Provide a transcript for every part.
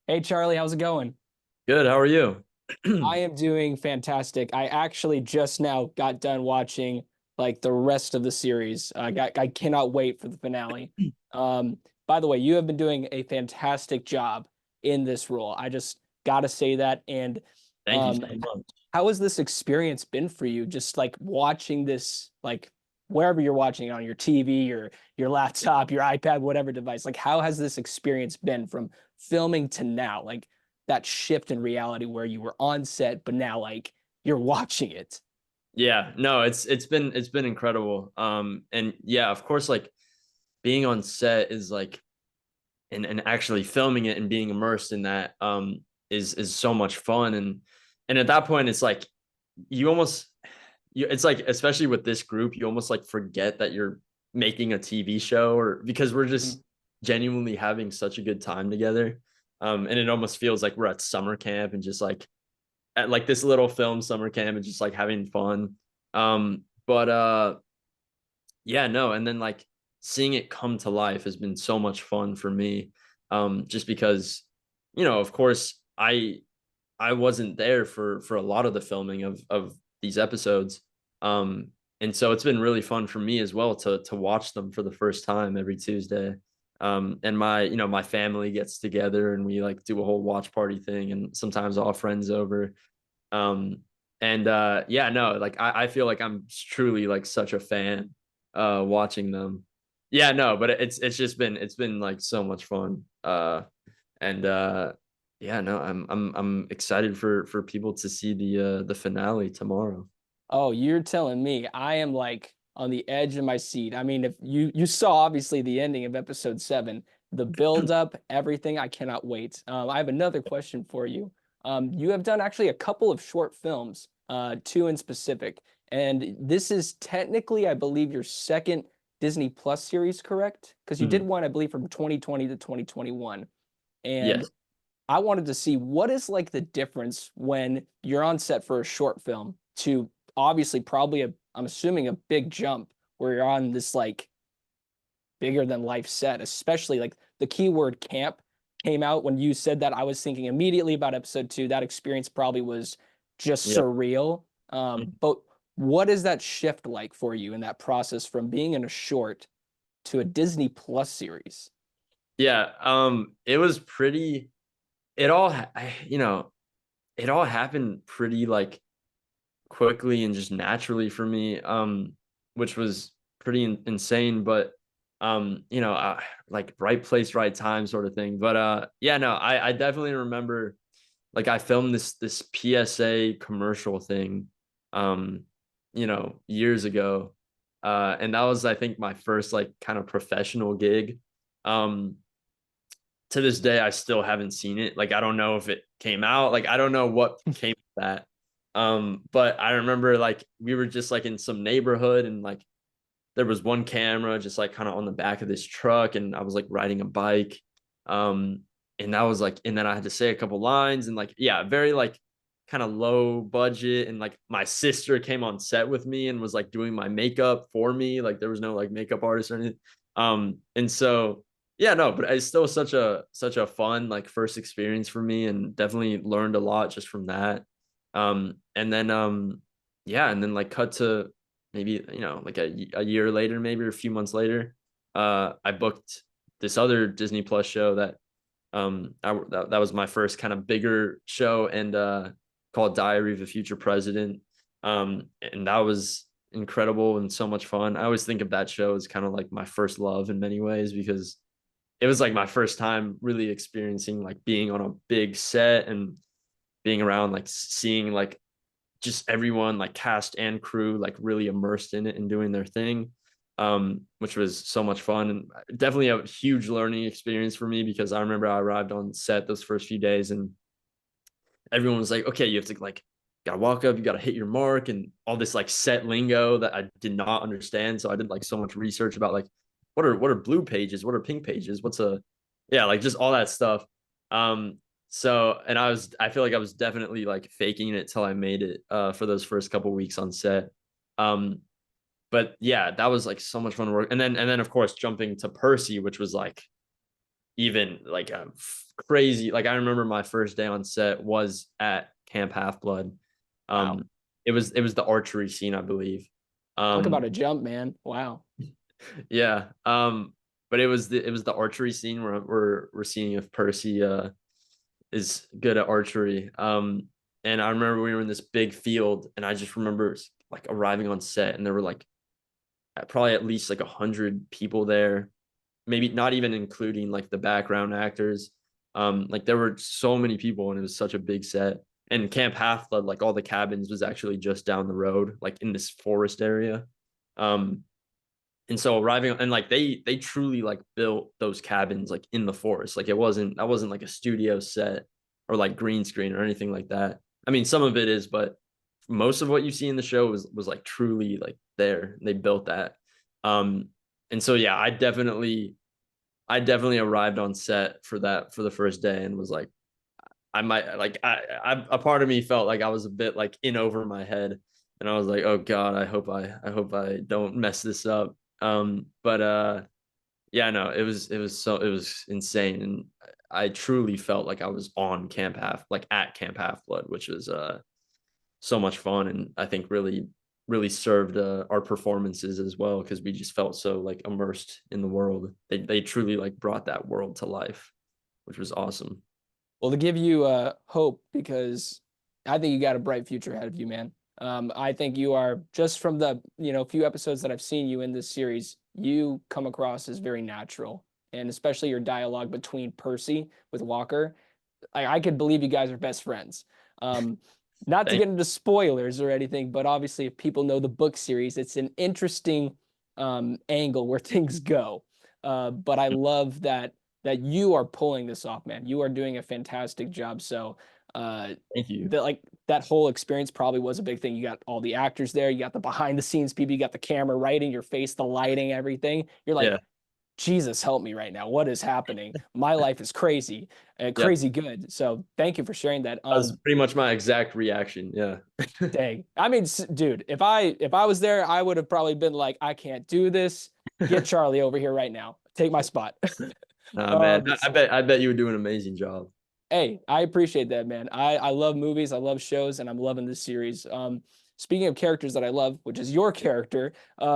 Hey Charlie, how's it going? Good. How are you? I am doing fantastic. I actually just now got done watching like the rest of the series. I cannot wait for the finale. Um, by the way, you have been doing a fantastic job in this role. I just gotta say that. And Thank you um, so much. how has this experience been for you? Just like watching this, like wherever you're watching it on your TV, your laptop, your iPad, whatever device. Like, how has this experience been from filming to now? Like that shift in reality where you were on set, but now like you're watching it. Yeah, no, it's been incredible. And yeah, of course, like being on set is like and actually filming it and being immersed in that is so much fun. And at that point it's like you almost it's like especially with this group, you almost like forget that you're making a TV show or because we're Mhm. just genuinely having such a good time together. And it almost feels like we're at summer camp and just like at like this little film summer camp and just like having fun. But yeah, no, and then like seeing it come to life has been so much fun for me. Just because, of course, I wasn't there for a lot of the filming of these episodes. Um, and so it's been really fun for me as well to watch them for the first time every Tuesday. And my family gets together and we like do a whole watch party thing and sometimes all friends over. Um, and yeah, no, like I feel like I'm truly like such a fan watching them. Yeah, no, but it's been like so much fun. And yeah, no, I'm excited for people to see the finale tomorrow. Oh, you're telling me I am like on the edge of my seat. I mean, if you saw obviously the ending of episode 7, the build up, everything, I cannot wait. I have another question for you. You have done actually a couple of short films, two in specific, and this is technically, I believe, your second Disney Plus series, correct? Because you did Mhm. one, I believe, from 2020 to 2021, and Yes. I wanted to see what is like the difference when you're on set for a short film to obviously probably I'm assuming a big jump where you're on this like bigger than life set, especially like the keyword camp came out when you said that. I was thinking immediately about episode 2. That experience probably was just Yep. surreal. But what is that shift like for you in that process from being in a short to a Disney Plus series? Yeah. It was pretty. It all, it all happened pretty like quickly and just naturally for me, which was pretty insane. But like right place, right time sort of thing. But yeah, no, I definitely remember like I filmed this PSA commercial thing, years ago, and that was I think my first like kind of professional gig. Um, to this day, I still haven't seen it. Like I don't know if it came out. Like I don't know what came with that. But I remember like we were just like in some neighborhood and like there was one camera just like kind of on the back of this truck and I was like riding a bike. Um, and that was like, and then I had to say a couple lines and like, yeah, very like kind of low budget. And like my sister came on set with me and was like doing my makeup for me. Like there was no like makeup artist or anything. And so yeah, no, but it's still such a fun like first experience for me and definitely learned a lot just from that. And then yeah, and then like cut to maybe like a year later, maybe or a few months later, I booked this other Disney Plus show that was my first kind of bigger show and called Diary of a Future President. And that was incredible and so much fun. I always think of that show as kind of like my first love in many ways because it was like my first time really experiencing like being on a big set and being around like seeing like just everyone like cast and crew like really immersed in it and doing their thing, which was so much fun and definitely a huge learning experience for me because I remember I arrived on set those first few days and everyone was like, okay, you have to like gotta walk up, you gotta hit your mark and all this like set lingo that I did not understand. So I did like so much research about like what are blue pages, what are pink pages, what's a yeah, like just all that stuff. So and I feel like I was definitely like faking it till I made it for those first couple weeks on set. Um, but yeah, that was like so much fun work. And then of course jumping to Percy, which was like even like a crazy. Like I remember my first day on set was at Camp Half Blood. Wow. It was the archery scene, I believe. Talk about Um, a jump, man. Wow. yeah. But it was the archery scene where we're seeing if Percy is good at archery. And I remember we were in this big field, and I just remember like arriving on set, and there were like probably at least like 100 people there, maybe not even including like the background actors. Like there were so many people, and it was such a big set. And Camp Half Blood, like all the cabins was actually just down the road, like in this forest area. Um, and so arriving and like they truly like built those cabins like in the forest. Like that wasn't like a studio set or like green screen or anything like that. I mean, some of it is, but most of what you see in the show was like truly like there. They built that. Um, and so yeah, I definitely arrived on set for that for the first day and was like, I might like I a part of me felt like I was a bit like in over my head, and I was like, oh God, I hope I don't mess this up. But yeah, no, it was insane, and I truly felt like I was on Camp Half, like at Camp Half Blood, which was so much fun, and I think really served our performances as well because we just felt so like immersed in the world. They truly like brought that world to life, which was awesome. Well, to give you hope, because I think you got a bright future ahead of you, man. I think you are, just from the few episodes that I've seen you in this series, you come across as very natural, and especially your dialogue between Percy with Walker. I could believe you guys are best friends. Um, Not to Thank get into spoilers or anything, but obviously, if people know the book series, it's an interesting angle where things go. But I love that you are pulling this off, man. You are doing a fantastic job. So, uh, thank you. that whole experience probably was a big thing. You got all the actors there, you got the behind the scenes people, you got the camera right in your face, the lighting, everything. You're like, Yeah, Jesus, help me right now. What is happening? My life is crazy, yeah. crazy good. So thank you for sharing that. That was pretty much my exact reaction. Yeah. Dang. I mean, dude, if I was there, I would have probably been like, I can't do this. Get Charlie over here right now. Take my spot. Nah, man. I So, bet you would do an amazing job. hey, I appreciate that, man. I love movies, I love shows, and I'm loving this series. Speaking of characters that I love, which is your character,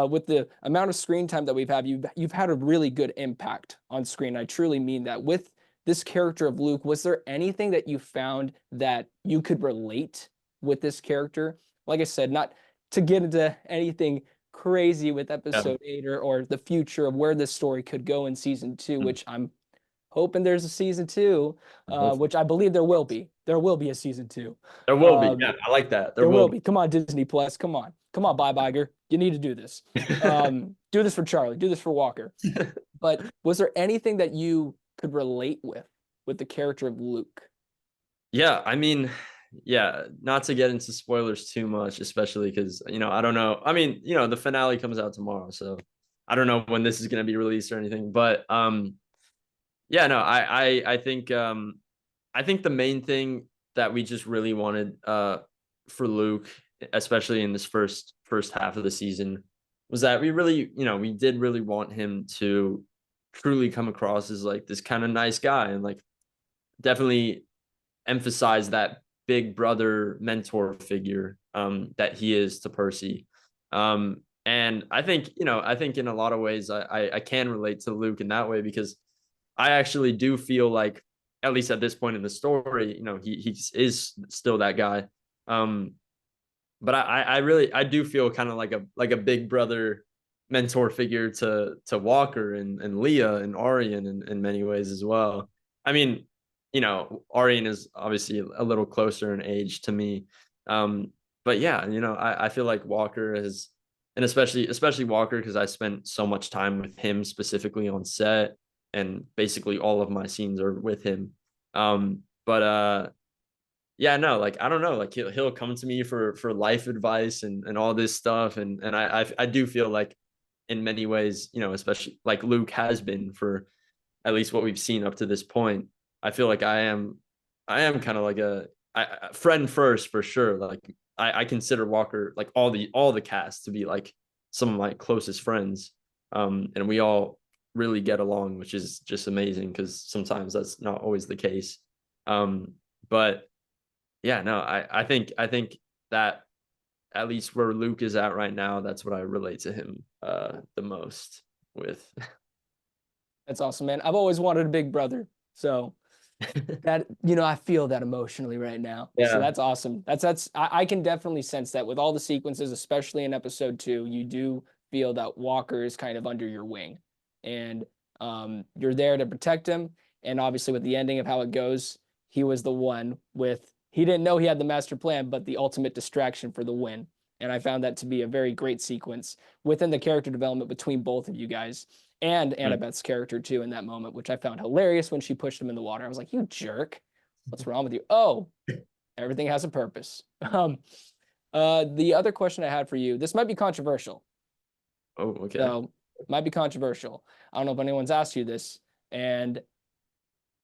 with the amount of screen time that we've had, you've had a really good impact on screen. I truly mean that. With this character of Luke, was there anything that you found that you could relate with this character? Like I said, not to get into anything crazy with Yeah. episode 8 or the future of where this story could go in season 2, which I'm hoping there's a season 2, Hopefully. which I believe there will be. There will be a season 2. There will be. Um, Yeah, I like that. There there will will be. be. Come on, Disney Plus. Come on. Come on, Bob Iger. You need to do this. Do this for Charlie. Do this for Walker. But was there anything that you could relate with the character of Luke? Yeah, I mean, yeah, not to get into spoilers too much, especially because, I don't know. I mean, the finale comes out tomorrow, so I don't know when this is going to be released or anything, but yeah, no, I think the main thing that we just really wanted for Luke, especially in this first half of the season, was that we did really want him to truly come across as like this kind of nice guy and like definitely emphasize that big brother mentor figure that he is to Percy. And I think in a lot of ways I can relate to Luke in that way because I actually do feel like, at least at this point in the story, he is still that guy. Um, but I really I do feel kind of like a big brother mentor figure to Walker and Leah and Aryan in many ways as well. I mean, Aryan is obviously a little closer in age to me. But yeah, I feel like Walker is, and especially Walker, because I spent so much time with him specifically on set, and basically all of my scenes are with him. But yeah, no, like I don't know, like he'll come to me for life advice and all this stuff, and I do feel like in many ways, especially like Luke has been for at least what we've seen up to this point. I feel like I am kind of like a friend first for sure. Like I consider Walker, like all the cast, to be like some of my closest friends, and we all really get along, which is just amazing because sometimes that's not always the case. But yeah, no, I think that at least where Luke is at right now, that's what I relate to him the most with. That's awesome, man. I've always wanted a big brother. So that, I feel that emotionally right now. So Yeah. that's awesome. I can definitely sense that with all the sequences, especially in episode 2, you do feel that Walker is kind of under your wing, and you're there to protect him. And obviously, with the ending of how it goes, he was the one with he didn't know he had the master plan, but the ultimate distraction for the win. And I found that to be a very great sequence within the character development between both of you guys and Mm. Annabeth's character too in that moment, which I found hilarious when she pushed him in the water. I was like, "You jerk! What's wrong with you?" Oh, everything has a purpose. The other question I had for you, this might be controversial, Oh, okay. so might be controversial. I don't know if anyone's asked you this, and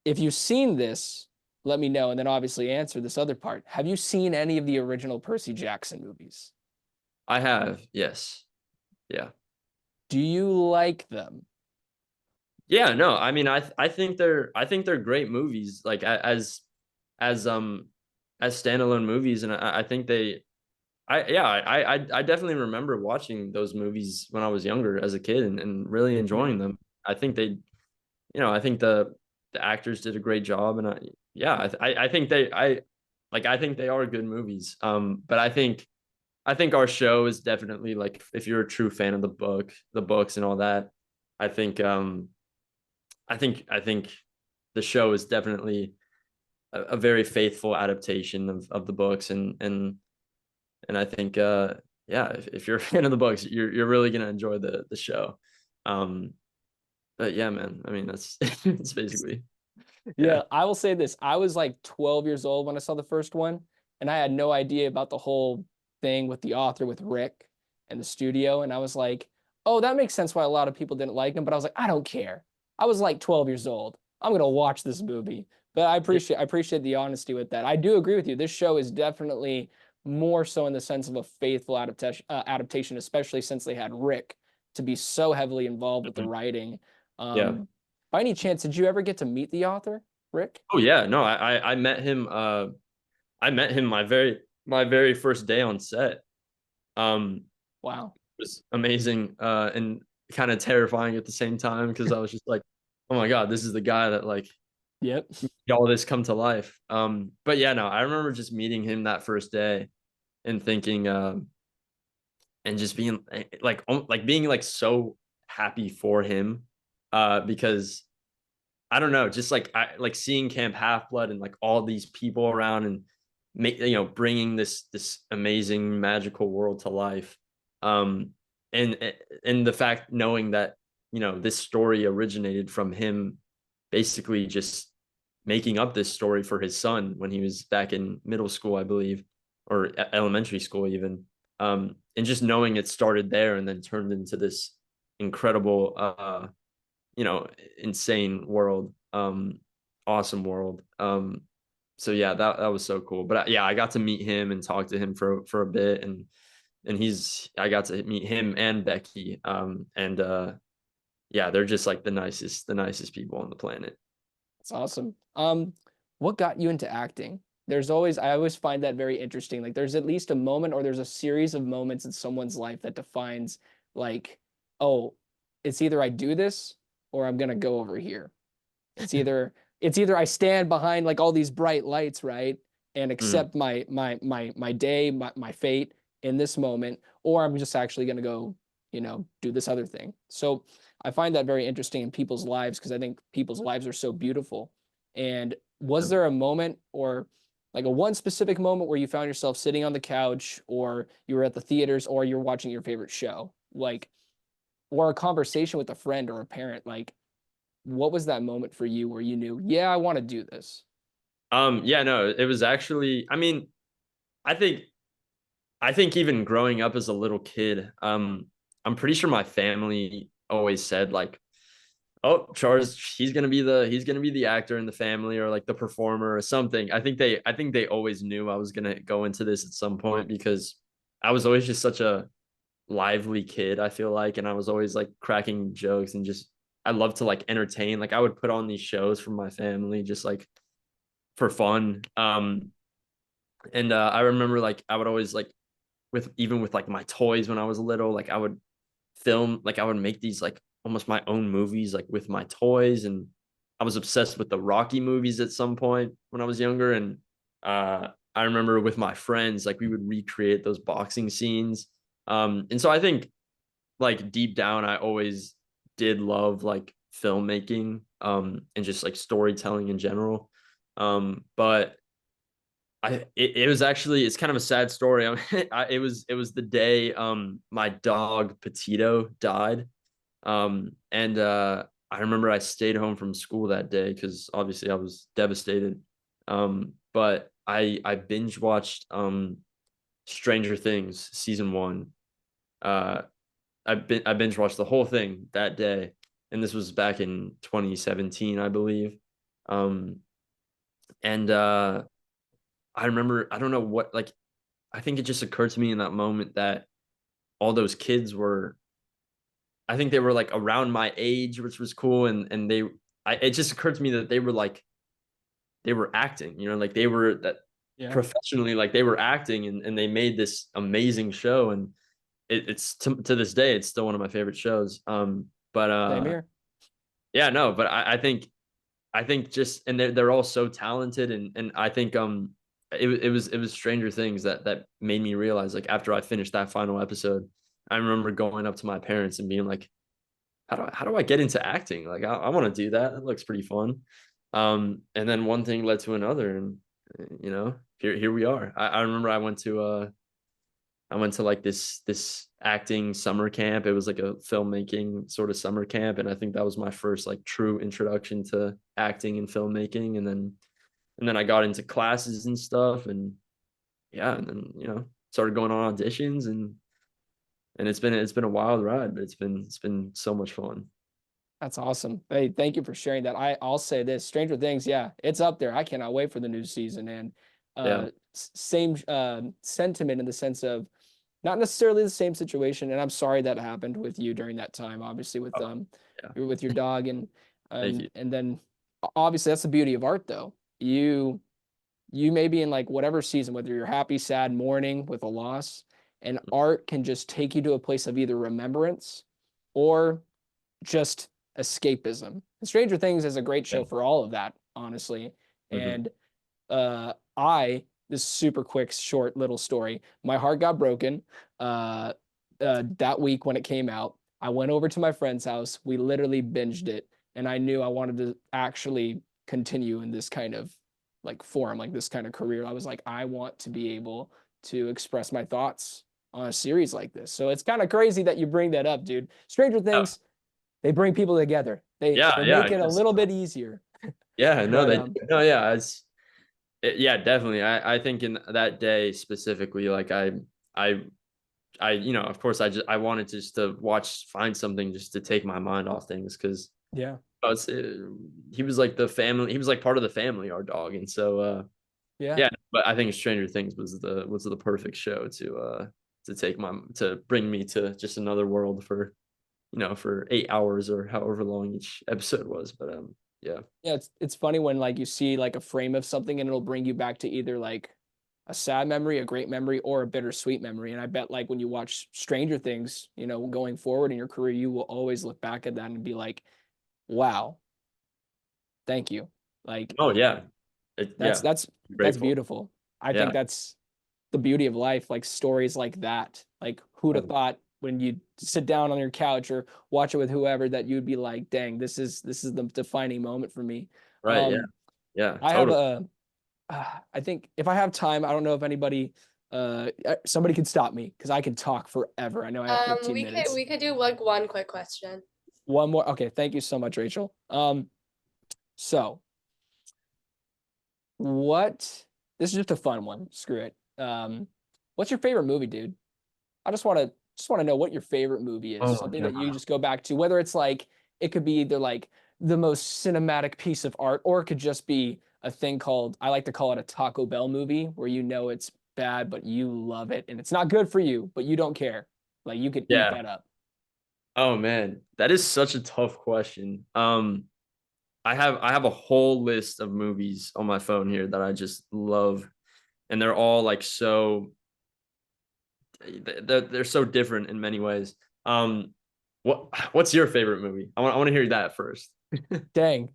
if you've seen this, let me know, and then obviously answer this other part. Have you seen any of the original Percy Jackson movies? I have, yes. Yeah. Do you like them? Yeah, no, I mean, I think they're great movies, like as as standalone movies, and I think I definitely remember watching those movies when I was younger as a kid and really Mhm. enjoying them. I think I think the actors did a great job, and I think I think they are good movies. But I think our show is definitely like if you're a true fan of the books and all that, I think I think the show is definitely a very faithful adaptation of the books and I think yeah, if you're a fan of the books, you're really gonna enjoy the show. Um, but yeah, man, I mean that's it's basically yeah. Yeah, I will say this. I was like 12 years old when I saw the first one, and I had no idea about the whole thing with the author, with Rick and the studio. And I was like, oh, that makes sense why a lot of people didn't like him. But I was like, I don't care. I was like 12 years old. I'm gonna watch this movie. But Yeah. I appreciate the honesty with that. I do agree with you. This show is definitely more so in the sense of a faithful adaptation, especially since they had Rick to be so heavily involved with the Mhm. writing. Yeah. By any chance, did you ever get to meet the author, Rick? Oh yeah, no, I met him. I met him my very first day on set. Wow. It was amazing and kind of terrifying at the same time because I was just like, oh my god, this is the guy that like Yep. made all this come to life. But yeah, no, I remember just meeting him that first day and thinking, and just being like being like so happy for him, because I don't know, just like I like seeing Camp Half Blood and like all these people around and bringing this amazing magical world to life. Um, and the fact knowing that this story originated from him, basically just making up this story for his son when he was back in middle school, I believe, or elementary school even. And just knowing it started there and then turned into this incredible insane world, awesome world. So yeah, that was so cool. But yeah, I got to meet him and talk to him for a bit, and I got to meet him and Becky. And yeah, they're just like the nicest people on the planet. That's awesome. What got you into acting? I always find that very interesting. Like there's at least a moment or there's a series of moments in someone's life that defines like, oh, it's either I do this or I'm gonna go over here. It's either I stand behind like all these bright lights, right? And Mm, accept my day, my fate in this moment, or I'm just actually gonna go, do this other thing. So I find that very interesting in people's lives because I think people's lives are so beautiful. And was yeah. there a moment or like a one specific moment where you found yourself sitting on the couch or you were at the theaters or you're watching your favorite show? Like, or a conversation with a friend or a parent, like what was that moment for you where you knew, yeah, I want to do this? Yeah, no, it was actually, I mean, I think I think even growing up as a little kid, I'm pretty sure my family always said like, "Oh, Charles, he's gonna be the actor in the family or like the performer or something." I think they always knew I was gonna go into this at some point because I was always just such a lively kid, I feel like, and I was always like cracking jokes and just I love to like entertain. Like I would put on these shows for my family just like for fun. And I remember like I would always like with even with like my toys when I was little, like I would film, like I would make these like almost my own movies like with my toys. And I was obsessed with the Rocky movies at some point when I was younger. And I remember with my friends, like we would recreate those boxing scenes. And so I think like deep down, I always did love like filmmaking and just like storytelling in general. But it was actually it's kind of a sad story. I mean, it was the day my dog Petito died. And I remember I stayed home from school that day because obviously I was devastated. But I binge watched Stranger Things season one. Uh, I binge watched the whole thing that day, and this was back in 2017, I believe. Um, and I remember I don't know what like I think it just occurred to me in that moment that all those kids were I think they were like around my age, which was cool. And it just occurred to me that they were like, they were acting, like they were that Yeah. professionally, like they were acting and they made this amazing show. And it's to this day, it's still one of my favorite shows. But Same here. yeah, no, but I think just, and they're all so talented. And I think, it was Stranger Things that made me realize like after I finished that final episode, I remember going up to my parents and being like, how do I get into acting? Like I want to do that. That looks pretty fun. And then one thing led to another, and here we are. I remember I went to like this acting summer camp. It was like a filmmaking sort of summer camp, and I think that was my first like true introduction to acting and filmmaking. And then I got into classes and stuff, and yeah, and then started going on auditions, and it's been a wild ride, but it's been so much fun. That's awesome. Hey, thank you for sharing that. I'll say this, Stranger Things, yeah, it's up there. I cannot wait for the new season. And Yeah. same sentiment in the sense of not necessarily the same situation. And I'm sorry that happened with you during that time, obviously with Oh, yeah. with your dog and Thank you. and then obviously that's the beauty of art though. You may be in like whatever season, whether you're happy, sad, mourning with a loss, and art can just take you to a place of either remembrance or just escapism. Stranger Things is a great show Yeah. for all of that, honestly. Hmm. And this super quick, short little story. My heart got broken that week when it came out. I went over to my friend's house. We literally binged it, and I knew I wanted to actually continue in this kind of like form, like this kind of career. I was like, I want to be able to express my thoughts on a series like this. So it's kind of crazy that you bring that up, dude. Stranger Oh, Things, they bring people together. They yeah, yeah, make I it a guess little so. bit easier. Yeah, no, But no, yeah, yeah, definitely. I think in that day specifically, like I, of course, I wanted just to find something just to take my mind off things because yeah, he was like the family, he was like part of the family, our dog, and so yeah. yeah. But I think Stranger Things was the perfect show to bring me to just another world for 8 hours or however long each episode was. But yeah. Yeah, it's funny when like you see like a frame of something and it'll bring you back to either like a sad memory, a great memory, or a bittersweet memory. And I bet like when you watch Stranger Things, going forward in your career, you will always look back at that and be like, wow, thank you. Like Oh yeah. that's Yeah. that's that's Grateful. beautiful. I Yeah. think that's the beauty of life, like stories like that. Like who'd have thought when you sit down on your couch or watch it with whoever that you'd be like, dang, this is the defining moment for me. Right. Yeah. Um, Yeah. I have Totally. I think if I have time, I don't know if anybody, somebody could stop me because I could talk forever. I know I have 15 We could minutes. we could do like one quick question. One more. Okay, thank you so much, Rachel. So what? This is just a fun one. Screw it. What's your favorite movie, dude? I just want to know what your favorite movie is. Oh Something my that you God. just go back to, whether it's like it could be either like the most cinematic piece of art, or it could just be a thing called, I like to call it a Taco Bell movie, where it's bad, but you love it, and it's not good for you, but you don't care. Like you could eat Yeah. that up. Oh man, that is such a tough question. I have a whole list of movies on my phone here that I just love, and they're all like so they're so different in many ways. Um, what's your favorite movie? I want to hear that first. Dang.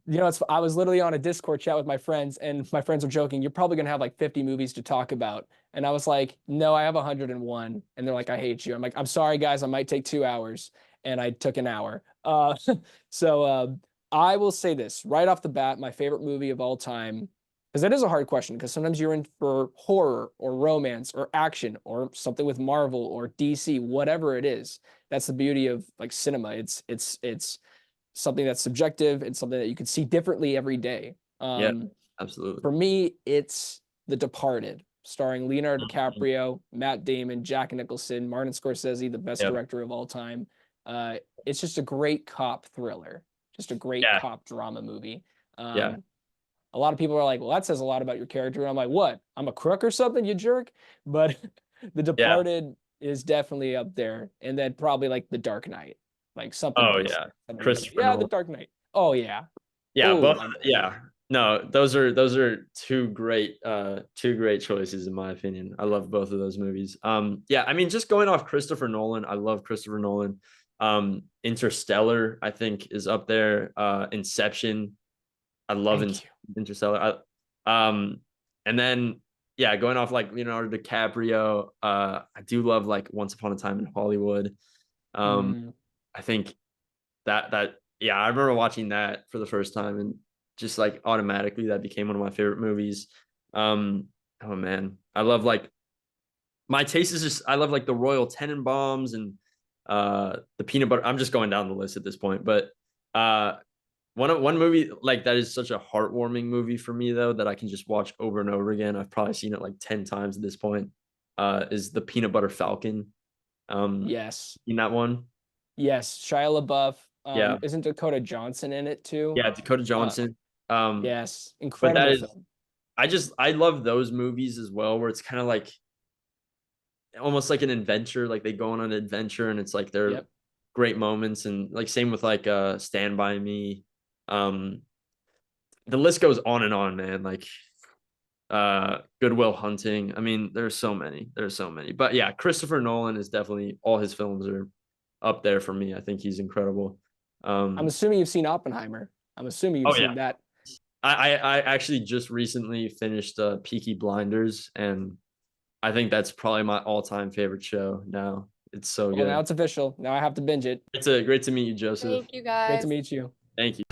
I was literally on a Discord chat with my friends, and my friends were joking, you're probably gonna have like 50 movies to talk about. And I was like, no, I have 101. And they're like, I hate you. I'm like, I'm sorry, guys, I might take 2 hours. And I took an hour. So I will say this right off the bat, my favorite movie of all time, because that is a hard question, because sometimes you're in for horror or romance or action or something with Marvel or DC, whatever it is. That's the beauty of like cinema. It's something that's subjective and something that you can see differently every day. Yeah, absolutely. For me, it's The Departed, starring Leonardo Mhm. DiCaprio, Matt Damon, Jack Nicholson, Martin Scorsese, the best Yep. director of all time. It's just a great cop thriller, just a great Yeah. cop drama movie. Yeah. A lot of people are like, well, that says a lot about your character. And I'm like, what? I'm a crook or something, you jerk? But The Yeah. Departed is definitely up there. And then probably like The Dark Knight, like something Oh basic. yeah. Something basic. Christopher Yeah, The Nolan. Dark Knight. Oh, yeah. Yeah, Oh, both. my God. Yeah. No, those are two great choices in my opinion. I love both of those movies. Yeah, I mean, just going off Christopher Nolan, I love Christopher Nolan. Interstellar, I think, is up there. Inception, I love Thank you. Interstellar. And then yeah, going off like Leonardo DiCaprio, I do love like Once Upon a Time in Hollywood. Um, Mm, I think that yeah, I remember watching that for the first time and just like automatically that became one of my favorite movies. Oh man, I love like my taste is just I love like the Royal Tenenbaums and the peanut butter. I'm just going down the list at this point, but uh one movie like that is such a heartwarming movie for me though that I can just watch over and over again. I've probably seen it like 10 times at this point. Is the Peanut Butter Falcon. yes. In that one. Yes. Shia LaBeouf. Yeah. Isn't Dakota Johnson in it too? Yeah, Dakota Uh, Johnson. Um, yes. but that Incredible is film. I love those movies as well, where it's kind of like almost like an adventure, like they go on an adventure and it's like they're Yep. great moments and like same with like Stand By Me. Um, the list goes on and on, man. Like Goodwill Hunting. I mean, there's so many. There's so many. But yeah, Christopher Nolan is definitely all his films are up there for me. I think he's incredible. I'm Um, assuming you've seen Oppenheimer. I'm assuming you've oh yeah. seen that. I actually just recently finished Peaky Blinders, and I think that's probably my all-time favorite show now. It's so Well, now good. it's official. Now I have to binge it. It's a great to meet you, Joseph. Thank you Great to guys. meet you. Thank you.